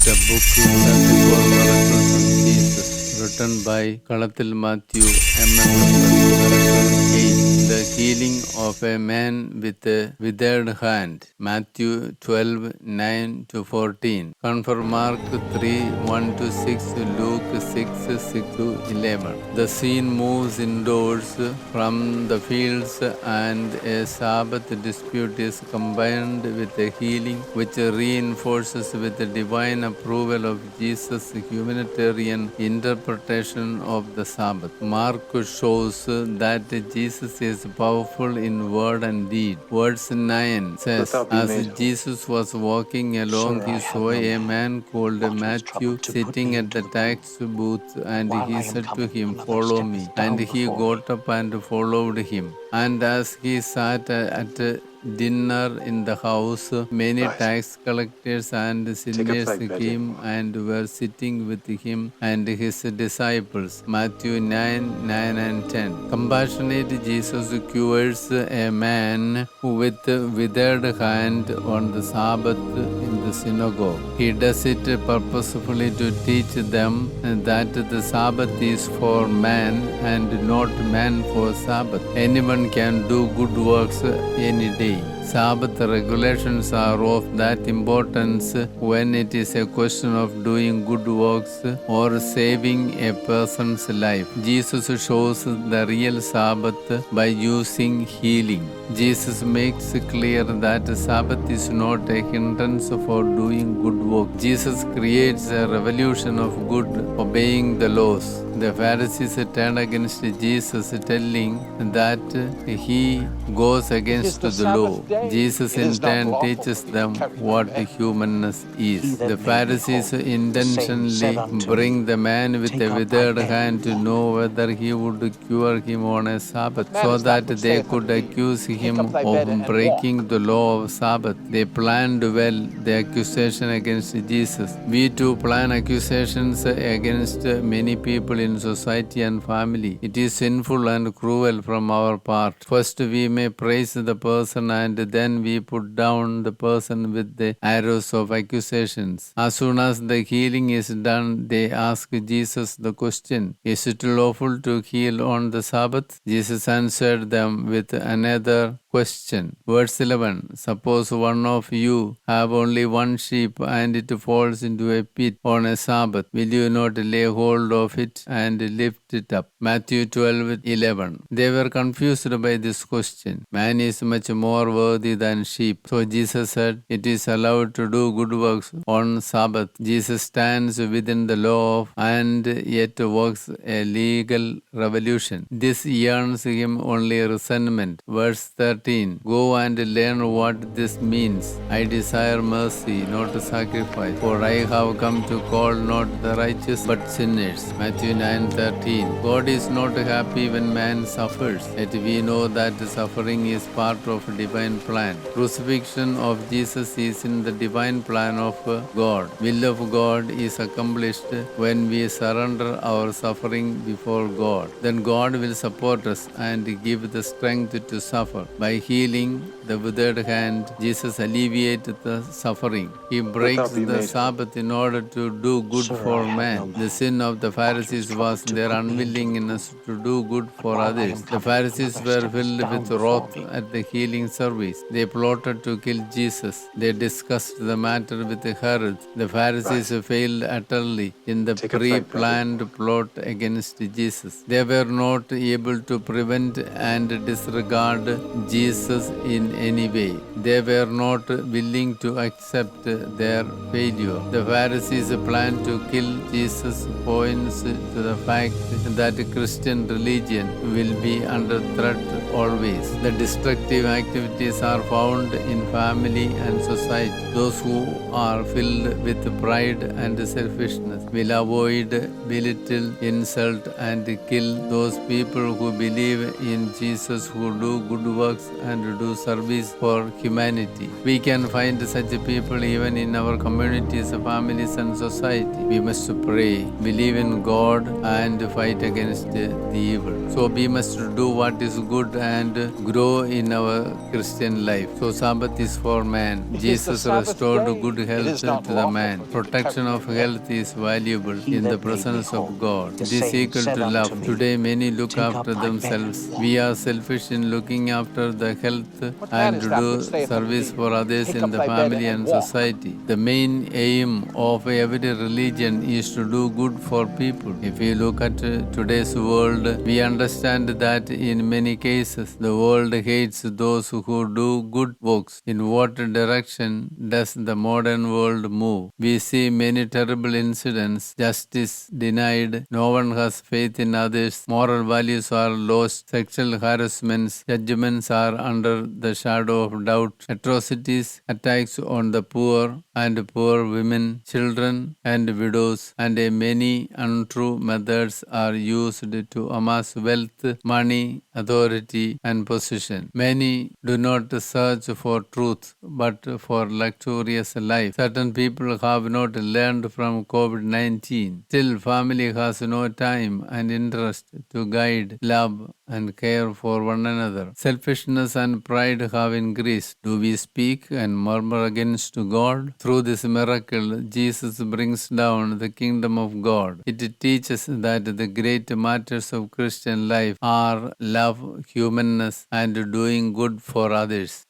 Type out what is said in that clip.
The book 34 Miracles of Jesus, written by Fr.Kalathil Mathew Msfs. Miracle 8. The healing of a man with a withered hand. Matthew 12:9-14. Confirm Mark 3:1-6, Luke 6:6-11. The scene moves indoors from the fields, and a Sabbath dispute is combined with a healing which reinforces with the divine approval of Jesus' humanitarian interpretation of the Sabbath. Mark shows that Jesus is powerful in word and deed. Verse 9 says, As Jesus was walking along, he saw a man called Matthew sitting at the tax booth, and he said to him, Follow me. And he got up and followed him. And as he sat at dinner in the house, many tax collectors and sinners came and were sitting with him and his disciples. Matthew 9:9-10. Compassionate Jesus cures a man with withered hand on the Sabbath in the synagogue. He does it purposefully to teach them that the Sabbath is for man and not man for Sabbath. Anyone can do good works any day. Sabbath regulations are of that importance when it is a question of doing good works or saving a person's life. Jesus shows the real Sabbath by using healing. Jesus makes clear that Sabbath is not a hindrance for doing good work. Jesus creates a revolution of good, obeying the laws. The Pharisees turn against Jesus, telling that he goes against the law. Jesus in turn teaches them what humanness is. The Pharisees intentionally bring the man with a withered hand to know whether he would cure him on a Sabbath, so that they could accuse him of breaking the law of Sabbath. They planned well the accusation against Jesus. We too plan accusations against many people in society and family. It is sinful and cruel from our part. First, we may praise the person, and then we put down the person with the arrows of accusations. As soon as the healing is done, they ask Jesus the question, Is it lawful to heal on the Sabbath? Jesus answered them with another question. Verse 11. Suppose one of you have only one sheep and it falls into a pit on a Sabbath. Will you not lay hold of it and lift it up? Matthew 12:11. They were confused by this question. Man is much more worthy than sheep. So Jesus said, It is allowed to do good works on Sabbath. Jesus stands within the law and yet works a legal revolution. This earns him only resentment. Verse 13. Go and learn what this means. I desire mercy, not sacrifice, for I have come to call not the righteous but sinners. Matthew 9:13. God is not happy when man suffers, yet we know that suffering is part of a divine plan. Crucifixion of Jesus is in the divine plan of God. Will of God is accomplished when we surrender our suffering before God. Then God will support us and give the strength to suffer. By healing the withered hand, Jesus alleviates the suffering. He breaks the Sabbath in order to do good for man. The sin of the Pharisees was their unwillingness to do good for others. The Pharisees were filled with wrath at the healing service. They plotted to kill Jesus. They discussed the matter with Herod. The Pharisees failed utterly in the pre-planned plot against Jesus. They were not able to prevent and disregard Jesus in any way. They were not willing to accept their failure. The Pharisees' plan to kill Jesus points to the fact that Christian religion will be under threat always. The destructive activities are found in family and society. Those who are filled with pride and selfishness will avoid, belittle, insult, and kill those people who believe in Jesus, who do good works and do service for humanity. We can find such people even in our communities, families, and society. We must pray, believe in God, and fight against the evil. So we must do what is good and grow in our Christian life. So Sabbath is for man. Jesus restored good health to the man. Protection of health is valuable in the presence of God. It is equal to love. Today many look after themselves. We are selfish in looking after the health and do service for others in the family and society. The main aim of every religion is to do good for people. If we look at today's world, we understand that in many cases the world hates those who do good works. In what direction does the modern world move? We see many terrible incidents, justice denied, no one has faith in others, moral values are lost, sexual harassments, judgments are under the shadow of doubt, atrocities, attacks on the poor and poor women, children and widows, and many untrue methods are used to amass wealth, money, authority, and position. Many do not search for truth but for luxurious life. Certain people have not learned from COVID-19. Still, family has no time and interest to guide, love, and care for one another. Selfishness and pride have increased. Do we speak and murmur against God? Through this miracle, Jesus brings down the kingdom of God. It teaches that the great matters of Christian life are love, humanness, and doing good for others.